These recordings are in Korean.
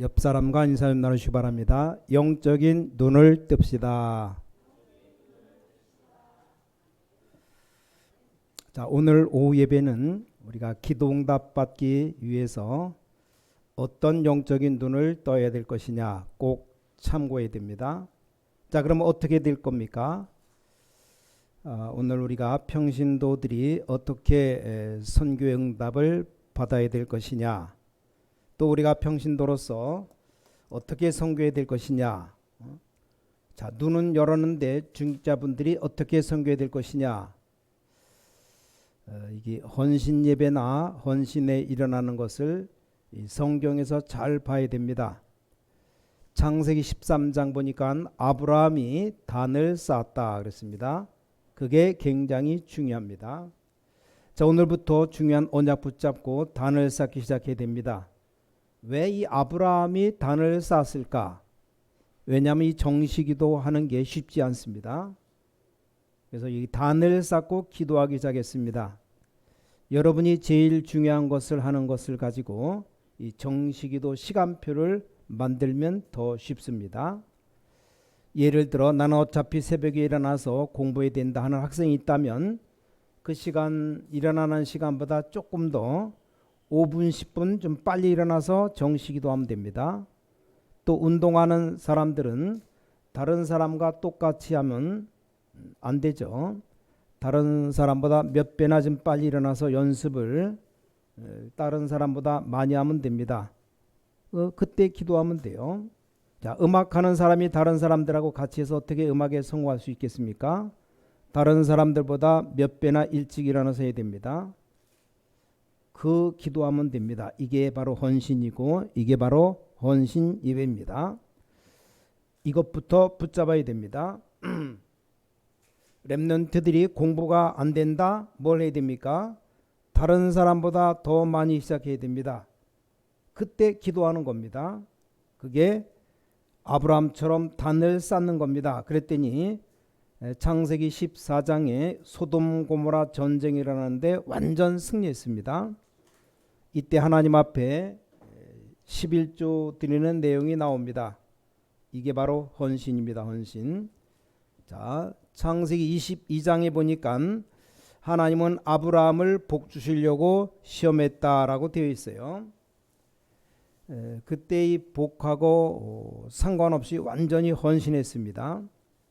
옆 사람과 인사 좀 나누시기 바랍니다. 영적인 눈을 뜹시다. 자, 오늘 오후 예배는 우리가 기도 응답 받기 위해서 어떤 영적인 눈을 떠야 될 것이냐 꼭 참고해야 됩니다. 자, 그럼 어떻게 될 겁니까? 오늘 우리가 평신도들이 어떻게 선교의 응답을 받아야 될 것이냐, 또 우리가 평신도로서 어떻게 선교해야 될 것이냐. 자, 눈은 열었는데 중직자분들이 어떻게 선교해야 될 것이냐. 이게 헌신 예배나 헌신에 일어나는 것을 이 성경에서 잘 봐야 됩니다. 창세기 13장 보니까 아브라함이 단을 쌓았다 그랬습니다. 그게 굉장히 중요합니다. 자, 오늘부터 중요한 언약 붙잡고 단을 쌓기 시작해야 됩니다. 왜 이 아브라함이 단을 쌓았을까? 왜냐하면 이 정시기도 하는 게 쉽지 않습니다. 그래서 이 단을 쌓고 기도하기 시작했습니다. 여러분이 제일 중요한 것을 하는 것을 가지고 이 정시기도 시간표를 만들면 더 쉽습니다. 예를 들어 나는 어차피 새벽에 일어나서 공부해야 된다 하는 학생이 있다면 그 시간, 일어나는 시간보다 조금 더 5분, 10분 좀 빨리 일어나서 정시기도 하면 됩니다. 또 운동하는 사람들은 다른 사람과 똑같이 하면 안 되죠. 다른 사람보다 몇 배나 좀 빨리 일어나서 연습을 다른 사람보다 많이 하면 됩니다. 그때 기도하면 돼요. 자, 음악하는 사람이 다른 사람들하고 같이 해서 어떻게 음악에 성공할 수 있겠습니까? 다른 사람들보다 몇 배나 일찍 일어나서 해야 됩니다. 그 기도하면 됩니다. 이게 바로 헌신이고 이게 바로 헌신 예배입니다. 이것부터 붙잡아야 됩니다. 렘넌트들이 공부가 안 된다? 뭘 해야 됩니까? 다른 사람보다 더 많이 시작해야 됩니다. 그때 기도하는 겁니다. 그게 아브라함처럼 단을 쌓는 겁니다. 그랬더니 창세기 14장에 소돔 고모라 전쟁이 일어나는데 완전 승리했습니다. 이때 하나님 앞에 11조 드리는 내용이 나옵니다. 이게 바로 헌신입니다. 헌신. 자, 창세기 22장에 보니까 하나님은 아브라함을 복 주시려고 시험했다라고 되어 있어요. 그때의 복하고 상관없이 완전히 헌신했습니다.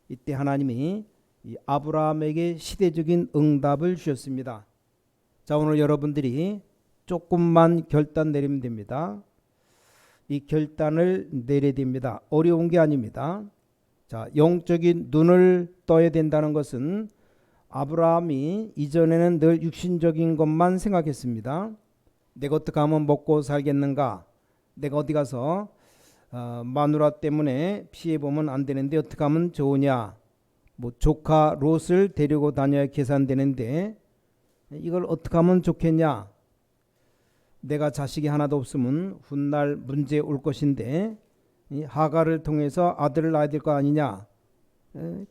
이때 하나님이 이 아브라함에게 시대적인 응답을 주셨습니다. 자, 오늘 여러분들이 조금만 결단 내리면 됩니다. 이 결단을 내려야 됩니다. 어려운 게 아닙니다. 자, 영적인 눈을 떠야 된다는 것은 아브라함이 이전에는 늘 육신적인 것만 생각했습니다. 내가 어떻게 하면 먹고 살겠는가? 내가 어디 가서 마누라 때문에 피해보면 안 되는데 어떻게 하면 좋으냐? 뭐 조카 롯을 데리고 다녀야 계산되는데 이걸 어떻게 하면 좋겠냐? 내가 자식이 하나도 없으면 훗날 문제 올 것인데 이 하갈을 통해서 아들을 낳아야 될 거 아니냐?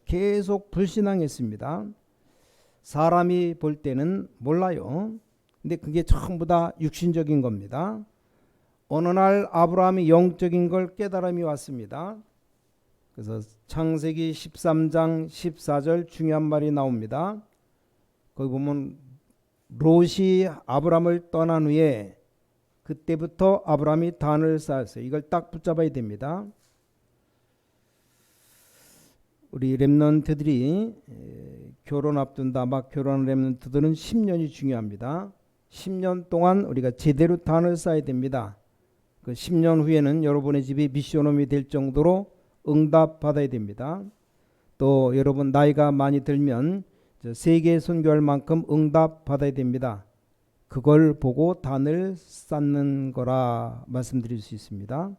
계속 불신앙했습니다. 사람이 볼 때는 몰라요. 근데 그게 전부 다 육신적인 겁니다. 어느 날 아브라함이 영적인 걸 깨달음이 왔습니다. 그래서 창세기 13장 14절 중요한 말이 나옵니다. 거기 보면 롯이 아브라함을 떠난 후에 그때부터 아브라함이 단을 쌓았어요. 이걸 딱 붙잡아야 됩니다. 우리 렘넌트들이 결혼 앞둔다 막 결혼한 렘넌트들은 10년이 중요합니다. 10년 동안 우리가 제대로 단을 쌓아야 됩니다. 그 10년 후에는 여러분의 집이 미션홈이 될 정도로 응답 받아야 됩니다. 또 여러분 나이가 많이 들면 세계 선교할 만큼 응답 받아야 됩니다. 그걸 보고 단을 쌓는 거라 말씀드릴 수 있습니다.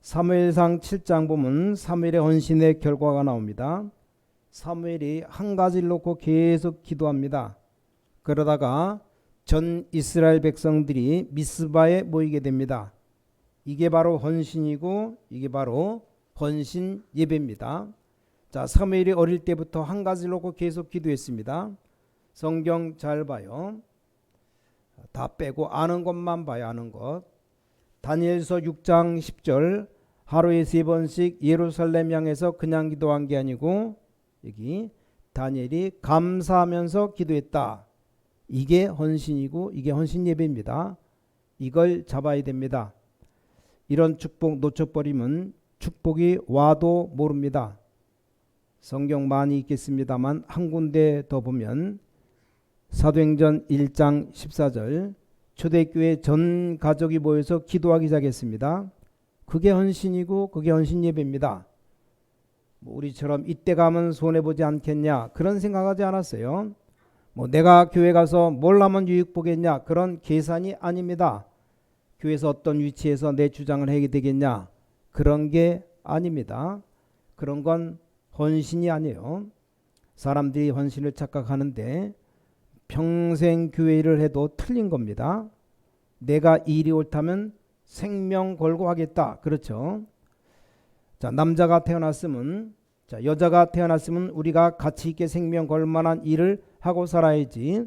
사무엘상 7장 보면 사무엘의 헌신의 결과가 나옵니다. 사무엘이 한 가지를 놓고 계속 기도합니다. 그러다가 전 이스라엘 백성들이 미스바에 모이게 됩니다. 이게 바로 헌신이고 이게 바로 헌신 예배입니다. 자, 사무엘이 어릴 때부터 한 가지를 놓고 계속 기도했습니다. 성경 잘 봐요. 다 빼고 아는 것만 봐요. 아는 것. 다니엘서 6장 10절 하루에 3번씩 예루살렘 향해서 그냥 기도한 게 아니고 여기 다니엘이 감사하면서 기도했다. 이게 헌신이고 이게 헌신 예배입니다. 이걸 잡아야 됩니다. 이런 축복 놓쳐버리면 축복이 와도 모릅니다. 성경 많이 읽겠습니다만 한 군데 더 보면 사도행전 1장 14절 초대교회 전 가족이 모여서 기도하기 시작했습니다. 그게 헌신이고 그게 헌신 예배입니다. 우리처럼 이때 가면 손해보지 않겠냐 그런 생각하지 않았어요. 내가 교회 가서 뭘 하면 유익 보겠냐 그런 계산이 아닙니다. 교회에서 어떤 위치에서 내 주장을 하게 되겠냐 그런 게 아닙니다. 그런 건 헌신이 아니에요. 사람들이 헌신을 착각하는데 평생 교회 일을 해도 틀린 겁니다. 내가 일이 옳다면 생명 걸고 하겠다. 그렇죠. 자, 남자가 태어났으면 여자가 태어났으면 우리가 가치 있게 생명 걸 만한 일을 하고 살아야지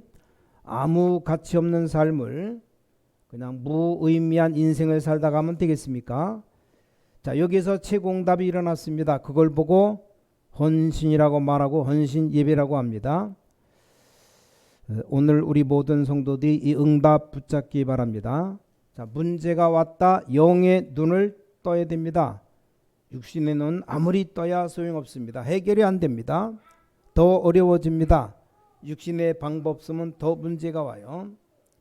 아무 가치 없는 삶을 그냥 무의미한 인생을 살다 가면 되겠습니까? 자, 여기서 최공답이 일어났습니다. 그걸 보고 헌신이라고 말하고 헌신 예배라고 합니다. 오늘 우리 모든 성도들이 이 응답 붙잡기 바랍니다. 자, 문제가 왔다. 영의 눈을 떠야 됩니다. 육신의 눈 아무리 떠야 소용없습니다. 해결이 안 됩니다. 더 어려워집니다. 육신의 방법 쓰면 더 문제가 와요.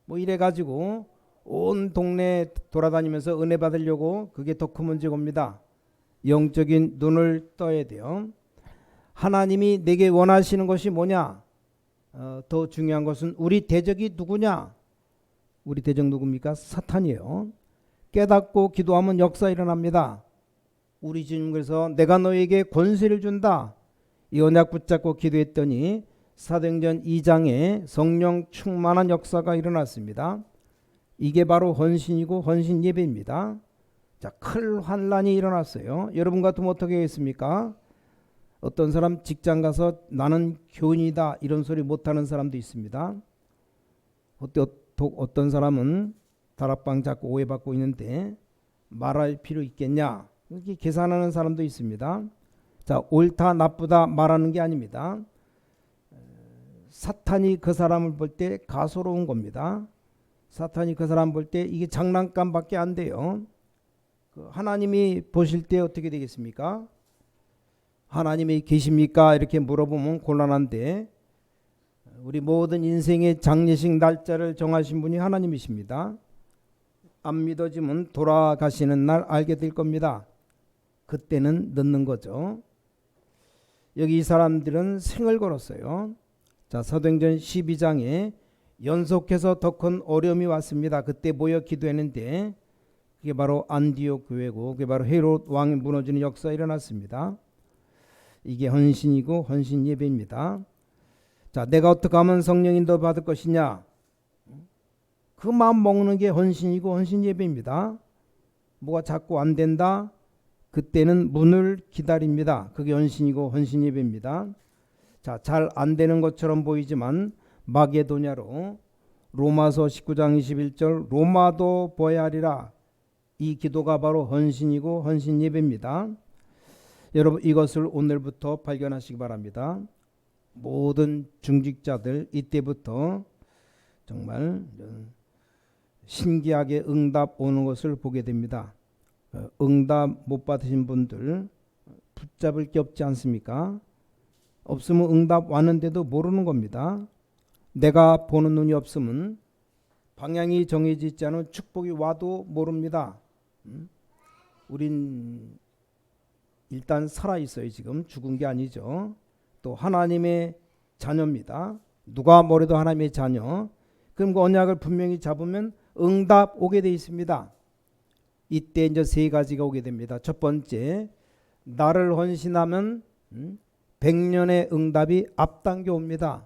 이래가지고 온 동네 돌아다니면서 은혜 받으려고 그게 더 큰 문제가 옵니다. 영적인 눈을 떠야 돼요. 하나님이 내게 원하시는 것이 뭐냐? 더 중요한 것은 우리 대적이 누구냐? 우리 대적 누굽니까? 사탄이에요. 깨닫고 기도하면 역사 일어납니다. 우리 주님 그래서 내가 너에게 권세를 준다. 이 언약 붙잡고 기도했더니 사도행전 2장에 성령 충만한 역사가 일어났습니다. 이게 바로 헌신이고 헌신 예배입니다. 자, 큰 환란이 일어났어요. 여러분 같으면 어떻게 하겠습니까? 어떤 사람 직장 가서 나는 교인이다 이런 소리 못하는 사람도 있습니다. 어떤 사람은 다락방 잡고 오해받고 있는데 말할 필요 있겠냐 이렇게 계산하는 사람도 있습니다. 자, 옳다 나쁘다 말하는 게 아닙니다. 사탄이 그 사람을 볼 때 가소로운 겁니다. 사탄이 그 사람 볼 때 이게 장난감밖에 안 돼요. 하나님이 보실 때 어떻게 되겠습니까? 하나님이 계십니까? 이렇게 물어보면 곤란한데 우리 모든 인생의 장례식 날짜를 정하신 분이 하나님이십니다. 안 믿어지면 돌아가시는 날 알게 될 겁니다. 그때는 늦는 거죠. 여기 이 사람들은 생을 걸었어요. 자, 사도행전 12장에 연속해서 더 큰 어려움이 왔습니다. 그때 모여 기도했는데 그게 바로 안디옥 교회고 그게 바로 헤롯 왕이 무너지는 역사가 일어났습니다. 이게 헌신이고 헌신 예배입니다. 자, 내가 어떻게 하면 성령 인도 받을 것이냐? 그 마음 먹는 게 헌신이고 헌신 예배입니다. 뭐가 자꾸 안 된다? 그때는 문을 기다립니다. 그게 헌신이고 헌신 예배입니다. 자, 잘 안 되는 것처럼 보이지만 마게도냐로 로마서 19장 21절 로마도 보아야 하리라. 이 기도가 바로 헌신이고 헌신 예배입니다. 여러분 이것을 오늘부터 발견하시기 바랍니다. 모든 중직자들 이때부터 정말 신기하게 응답 오는 것을 보게 됩니다. 응답 못 받으신 분들 붙잡을 게 없지 않습니까? 없으면 응답 왔는데도 모르는 겁니다. 내가 보는 눈이 없으면 방향이 정해져 있지 않은 축복이 와도 모릅니다. 우린 일단 살아있어요. 지금 죽은 게 아니죠. 또 하나님의 자녀입니다. 누가 뭐래도 하나님의 자녀. 그럼 그 언약을 분명히 잡으면 응답 오게 돼 있습니다. 이때 이제 세 가지가 오게 됩니다. 첫 번째, 나를 헌신하면 100년의 응답이 앞당겨 옵니다.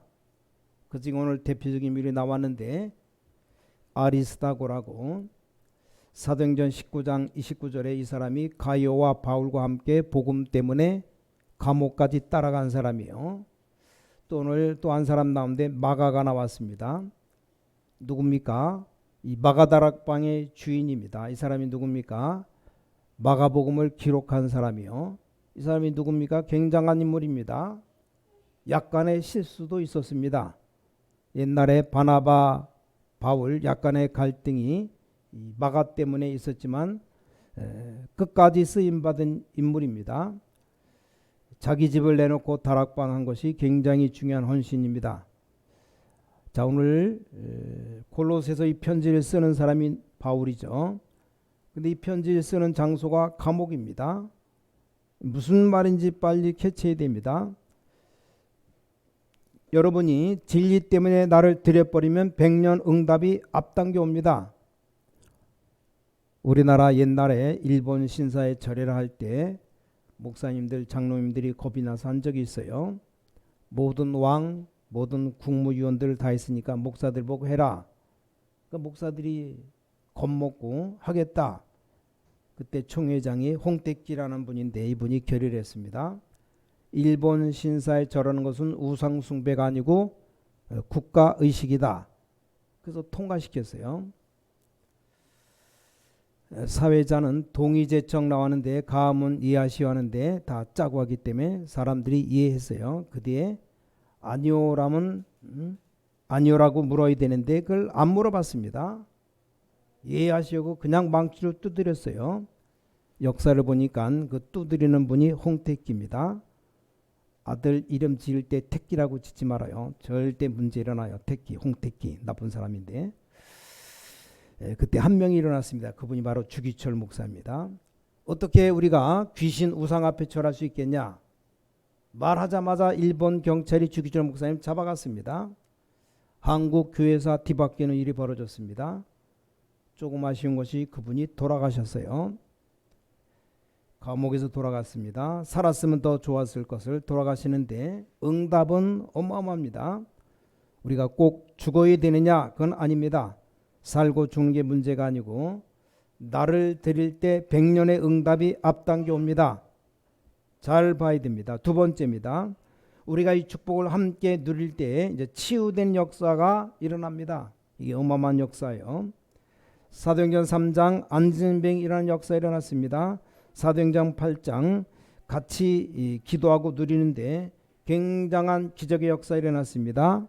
그 지금 오늘 대표적인 인물이 나왔는데 아리스다고라고 사도행전 19장 29절에 이 사람이 가이오와 바울과 함께 복음 때문에 감옥까지 따라간 사람이에요. 또 오늘 또 한 사람 나오는데 마가가 나왔습니다. 누굽니까? 이 마가다락방의 주인입니다. 이 사람이 누굽니까? 마가복음을 기록한 사람이요. 이 사람이 누굽니까? 굉장한 인물입니다. 약간의 실수도 있었습니다. 옛날에 바나바, 바울 약간의 갈등이 이 마가 때문에 있었지만 끝까지 쓰임받은 인물입니다. 자기 집을 내놓고 다락방 한 것이 굉장히 중요한 헌신입니다. 자, 오늘 골로새서 이 편지를 쓰는 사람이 바울이죠. 근데 이 편지를 쓰는 장소가 감옥입니다. 무슨 말인지 빨리 캐치해야 됩니다. 여러분이 진리 때문에 나를 들여버리면 100년 응답이 앞당겨 옵니다. 우리나라 옛날에 일본 신사에 절에를 할 때 목사님들, 장로님들이 겁이 나서 한 적이 있어요. 모든 왕, 모든 국무위원들 다 있으니까 목사들 보고 해라. 그러니까 목사들이 겁먹고 하겠다. 그때 총회장이 홍택기라는 분인데 이분이 결의를 했습니다. 일본 신사에 절하는 것은 우상숭배가 아니고 국가의식이다. 그래서 통과시켰어요. 사회자는 동의제청 나왔는데 가문 이하시오 하는데 다 짜고 하기 때문에 사람들이 이해했어요. 그 뒤에 아니오라면 아니오라고 물어야 되는데 그걸 안 물어봤습니다. 이해하시려고 그냥 망치로 두드렸어요. 역사를 보니까 그 두드리는 분이 홍택기입니다. 아들 이름 지을 때 택기라고 짓지 말아요. 절대 문제 일어나요. 택기, 홍택기 나쁜 사람인데. 그때 한 명이 일어났습니다. 그분이 바로 주기철 목사입니다. 어떻게 우리가 귀신 우상 앞에 절할 수 있겠냐? 말하자마자 일본 경찰이 주기철 목사님 잡아갔습니다. 한국 교회사 뒤바뀌는 일이 벌어졌습니다. 조금 아쉬운 것이 그분이 돌아가셨어요. 감옥에서 돌아갔습니다. 살았으면 더 좋았을 것을 돌아가시는데 응답은 어마어마합니다. 우리가 꼭 죽어야 되느냐? 그건 아닙니다. 살고 죽는 게 문제가 아니고 나를 드릴 때 100년의 응답이 앞당겨 옵니다. 잘 봐야 됩니다. 두 번째입니다. 우리가 이 축복을 함께 누릴 때 이제 치유된 역사가 일어납니다. 이게 어마어마한 역사예요. 사도행전 3장 안진뱅이라는 역사 일어났습니다. 사도행전 8장 같이 기도하고 누리는데 굉장한 기적의 역사 일어났습니다.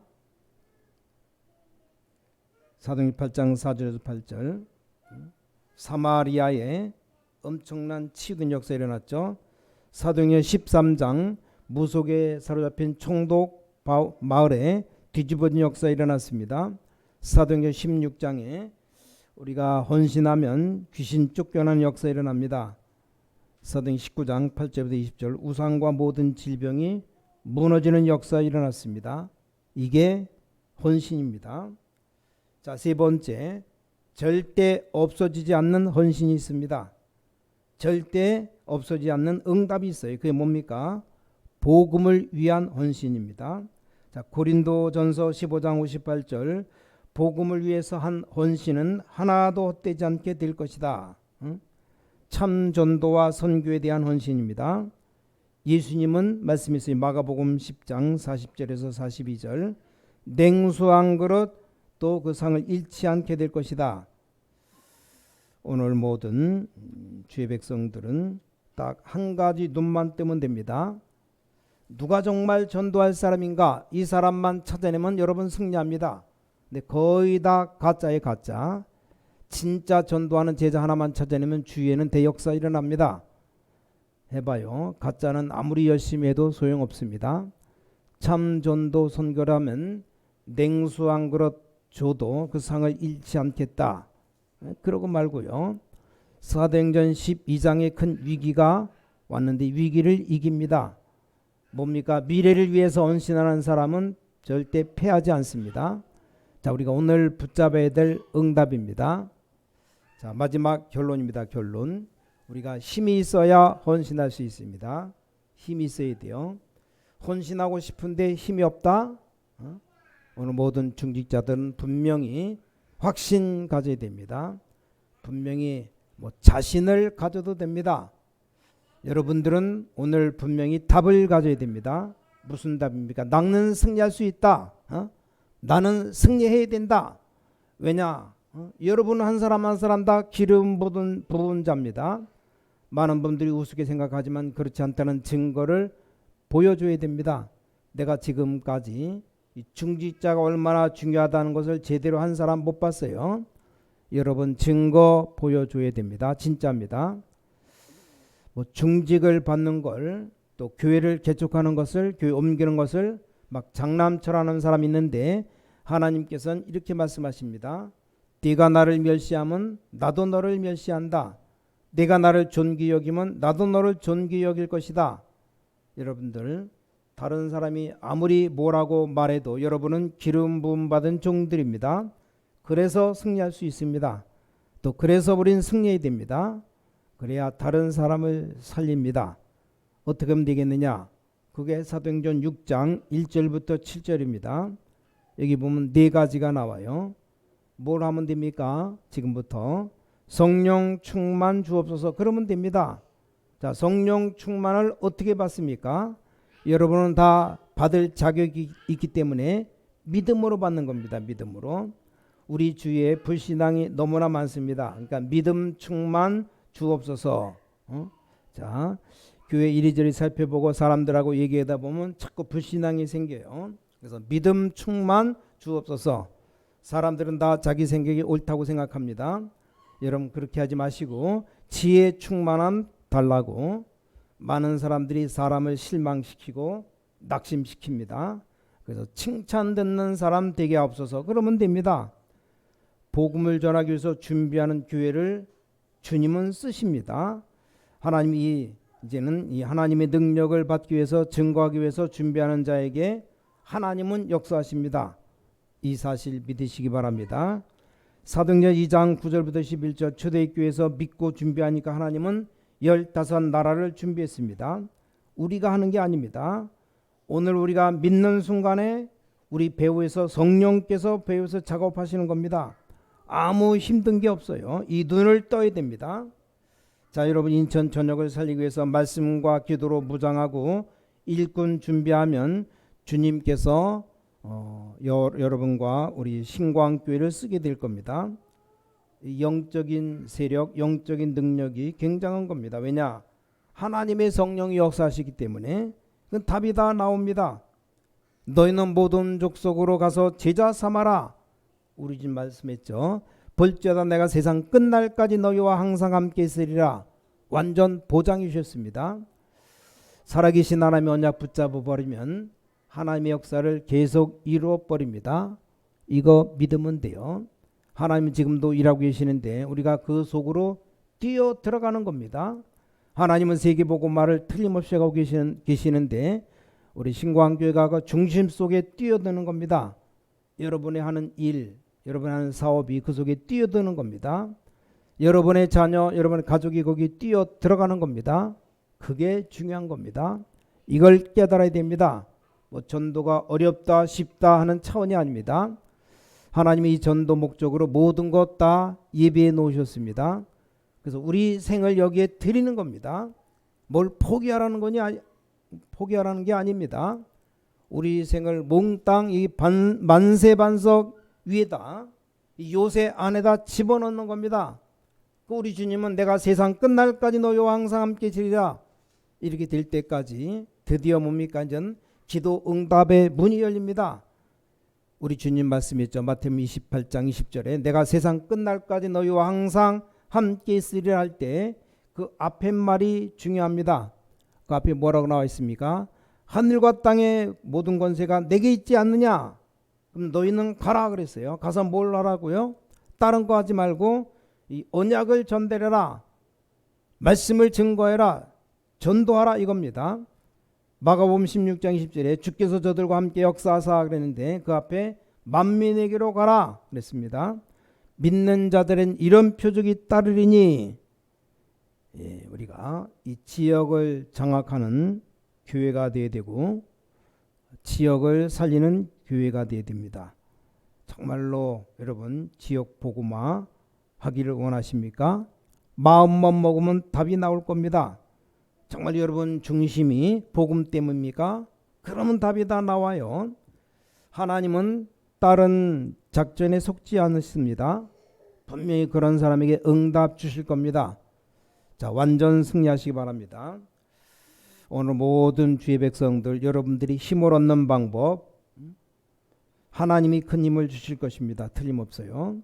사도행전 8장 4절에서 8절 사마리아에 엄청난 치유된 역사 일어났죠. 사도행전 13장 무속에 사로잡힌 총독 마을에 뒤집어진 역사 일어났습니다. 사도행전 16장에 우리가 헌신하면 귀신 쫓겨나는 역사 일어납니다. 사도행전 19장 8절부터 20절 우상과 모든 질병이 무너지는 역사 일어났습니다. 이게 헌신입니다. 자, 세 번째, 절대 없어지지 않는 헌신이 있습니다. 절대 없어지지 않는 응답이 있어요. 그게 뭡니까? 복음을 위한 헌신입니다. 자, 고린도전서 15장 58절 복음을 위해서 한 헌신은 하나도 헛되지 않게 될 것이다. 참 전도와 선교에 대한 헌신입니다. 예수님은 말씀했어요. 마가복음 10장 40절에서 42절 냉수 한 그릇 또 그 상을 잃지 않게 될 것이다. 오늘 모든 주의 백성들은 딱 한 가지 눈만 뜨면 됩니다. 누가 정말 전도할 사람인가? 이 사람만 찾아내면 여러분 승리합니다. 근데 거의 다 가짜의 가짜. 진짜 전도하는 제자 하나만 찾아내면 주위에는 대역사 일어납니다. 해봐요. 가짜는 아무리 열심히 해도 소용없습니다. 참 전도 선교라면 냉수 한 그릇 줘도 그 상을 잃지 않겠다. 그러고 말고요. 사도행전 12장에 큰 위기가 왔는데 위기를 이깁니다. 뭡니까? 미래를 위해서 헌신하는 사람은 절대 패하지 않습니다. 자, 우리가 오늘 붙잡아야 될 응답입니다. 자, 마지막 결론입니다. 결론. 우리가 힘이 있어야 헌신할 수 있습니다. 힘이 있어야 돼요. 헌신하고 싶은데 힘이 없다? 오늘 모든 중직자들은 분명히 확신 가져야 됩니다. 분명히 자신을 가져도 됩니다. 여러분들은 오늘 분명히 답을 가져야 됩니다. 무슨 답입니까? 나는 승리할 수 있다. 나는 승리해야 된다. 왜냐? 여러분 한 사람 한 사람 다 기름 부은 자입니다. 많은 분들이 우습게 생각하지만 그렇지 않다는 증거를 보여줘야 됩니다. 내가 지금까지 이 중직자가 얼마나 중요하다는 것을 제대로 한 사람 못 봤어요. 여러분 증거 보여줘야 됩니다. 진짜입니다. 뭐 중직을 받는 걸, 또 교회를 개척하는 것을, 교회 옮기는 것을 막 장난처럼 하는 사람이 있는데 하나님께서는 이렇게 말씀하십니다. 네가 나를 멸시하면 나도 너를 멸시한다. 네가 나를 존귀 여기면 나도 너를 존귀 여길 것이다. 여러분들, 다른 사람이 아무리 뭐라고 말해도 여러분은 기름 부음 받은 종들입니다. 그래서 승리할 수 있습니다. 또 그래서 우린 승리해야 됩니다. 그래야 다른 사람을 살립니다. 어떻게 하면 되겠느냐? 그게 사도행전 6장 1절부터 7절입니다. 여기 보면 네 가지가 나와요. 뭘 하면 됩니까? 지금부터 성령 충만 주옵소서 그러면 됩니다. 자, 성령 충만을 어떻게 받습니까? 여러분은 다 받을 자격이 있기 때문에 믿음으로 받는 겁니다. 믿음으로. 우리 주위에 불신앙이 너무나 많습니다. 그러니까 믿음 충만 주옵소서. 자, 교회 이리저리 살펴보고 사람들하고 얘기하다 보면 자꾸 불신앙이 생겨요. 그래서 믿음 충만 주옵소서. 사람들은 다 자기 생각이 옳다고 생각합니다. 여러분 그렇게 하지 마시고 지혜 충만함 달라고. 많은 사람들이 사람을 실망시키고 낙심시킵니다. 그래서 칭찬 듣는 사람 되게 없어서 그러면 됩니다. 복음을 전하기 위해서 준비하는 교회를 주님은 쓰십니다. 하나님이 이제는 이 하나님의 능력을 받기 위해서 증거하기 위해서 준비하는 자에게 하나님은 역사하십니다. 이 사실 믿으시기 바랍니다. 사도행전 2장 9절부터 11절 초대교회에서 믿고 준비하니까 하나님은 15나라를 준비했습니다. 우리가 하는 게 아닙니다. 오늘 우리가 믿는 순간에 우리 배후에서 성령께서 배후에서 작업하시는 겁니다. 아무 힘든 게 없어요. 이 눈을 떠야 됩니다. 자, 여러분 인천 전역을 살리기 위해서 말씀과 기도로 무장하고 일꾼 준비하면 주님께서 여러분과 우리 신광교회를 쓰게 될 겁니다. 영적인 세력, 영적인 능력이 굉장한 겁니다. 왜냐? 하나님의 성령이 역사하시기 때문에 그 답이 다 나옵니다. 너희는 모든 족속으로 가서 제자 삼아라. 우리 집 말씀했죠. 볼지어다 내가 세상 끝날까지 너희와 항상 함께 있으리라. 완전 보장해 주셨습니다. 살아계신 하나님의 언약 붙잡아 버리면 하나님의 역사를 계속 이루어 버립니다. 이거 믿으면 돼요. 하나님은 지금도 일하고 계시는데 우리가 그 속으로 뛰어 들어가는 겁니다. 하나님은 세계복음화를 틀림없이 하고 계시는데 우리 신광교회가 그 중심 속에 뛰어드는 겁니다. 여러분이 하는 일, 여러분이 하는 사업이 그 속에 뛰어드는 겁니다. 여러분의 자녀, 여러분의 가족이 거기 뛰어 들어가는 겁니다. 그게 중요한 겁니다. 이걸 깨달아야 됩니다. 뭐 전도가 어렵다 쉽다 하는 차원이 아닙니다. 하나님이 이 전도 목적으로 모든 것 다 예비해 놓으셨습니다. 그래서 우리 생을 여기에 드리는 겁니다. 뭘 포기하라는 포기하라는 게 아닙니다. 우리 생을 몽땅 이 만세반석 위에다 이 요새 안에다 집어넣는 겁니다. 우리 주님은 내가 세상 끝날까지 너희와 항상 함께 지리라. 이렇게 될 때까지 드디어 뭡니까? 이제 기도 응답의 문이 열립니다. 우리 주님 말씀했죠. 마태복음 28장 20절에 내가 세상 끝날까지 너희와 항상 함께 있으리라 할 때 그 앞에 말이 중요합니다. 그 앞에 뭐라고 나와 있습니까? 하늘과 땅의 모든 권세가 내게 있지 않느냐? 그럼 너희는 가라 그랬어요. 가서 뭘 하라고요? 다른 거 하지 말고 이 언약을 전달해라. 말씀을 증거해라. 전도하라 이겁니다. 마가복음 16장 20절에 주께서 저들과 함께 역사하사 그랬는데 그 앞에 만민에게로 가라 그랬습니다. 믿는 자들은 이런 표적이 따르리니 우리가 이 지역을 장악하는 교회가 되어야 되고 지역을 살리는 교회가 되어야 됩니다. 정말로 여러분 지역 복음화 하기를 원하십니까? 마음만 먹으면 답이 나올 겁니다. 정말 여러분 중심이 복음 때문입니까? 그러면 답이 다 나와요. 하나님은 다른 작전에 속지 않으십니다. 분명히 그런 사람에게 응답 주실 겁니다. 자, 완전 승리하시기 바랍니다. 오늘 모든 주의 백성들, 여러분들이 힘을 얻는 방법, 하나님이 큰 힘을 주실 것입니다. 틀림없어요.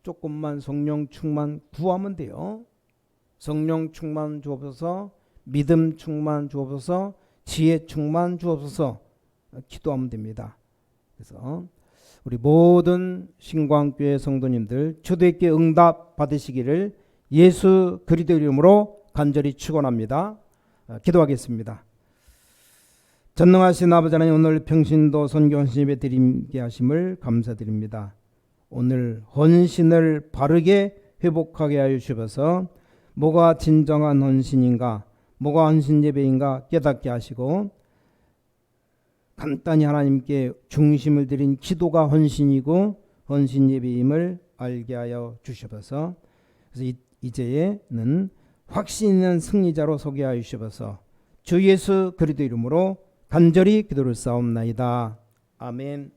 조금만 성령 충만 구하면 돼요. 성령 충만 주옵소서, 믿음 충만 주옵소서, 지혜 충만 주옵소서 기도하면 됩니다. 그래서 우리 모든 신광교회 성도님들 초대교회 응답 받으시기를 예수 그리스도 이름으로 간절히 축원합니다. 기도하겠습니다. 전능하신 아버지 하나님, 오늘 평신도 선교 헌신 예배 드리게 하심을 감사드립니다. 오늘 헌신을 바르게 회복하게 하여 주셔서 뭐가 진정한 헌신인가, 뭐가 헌신 예배인가 깨닫게 하시고, 간단히 하나님께 중심을 드린 기도가 헌신이고 헌신 예배임을 알게 하여 주셔서, 그래서 이제는 확신 있는 승리자로 소개하여 주셔서 주 예수 그리스도 이름으로 간절히 기도를 쌓옵나이다. 아멘.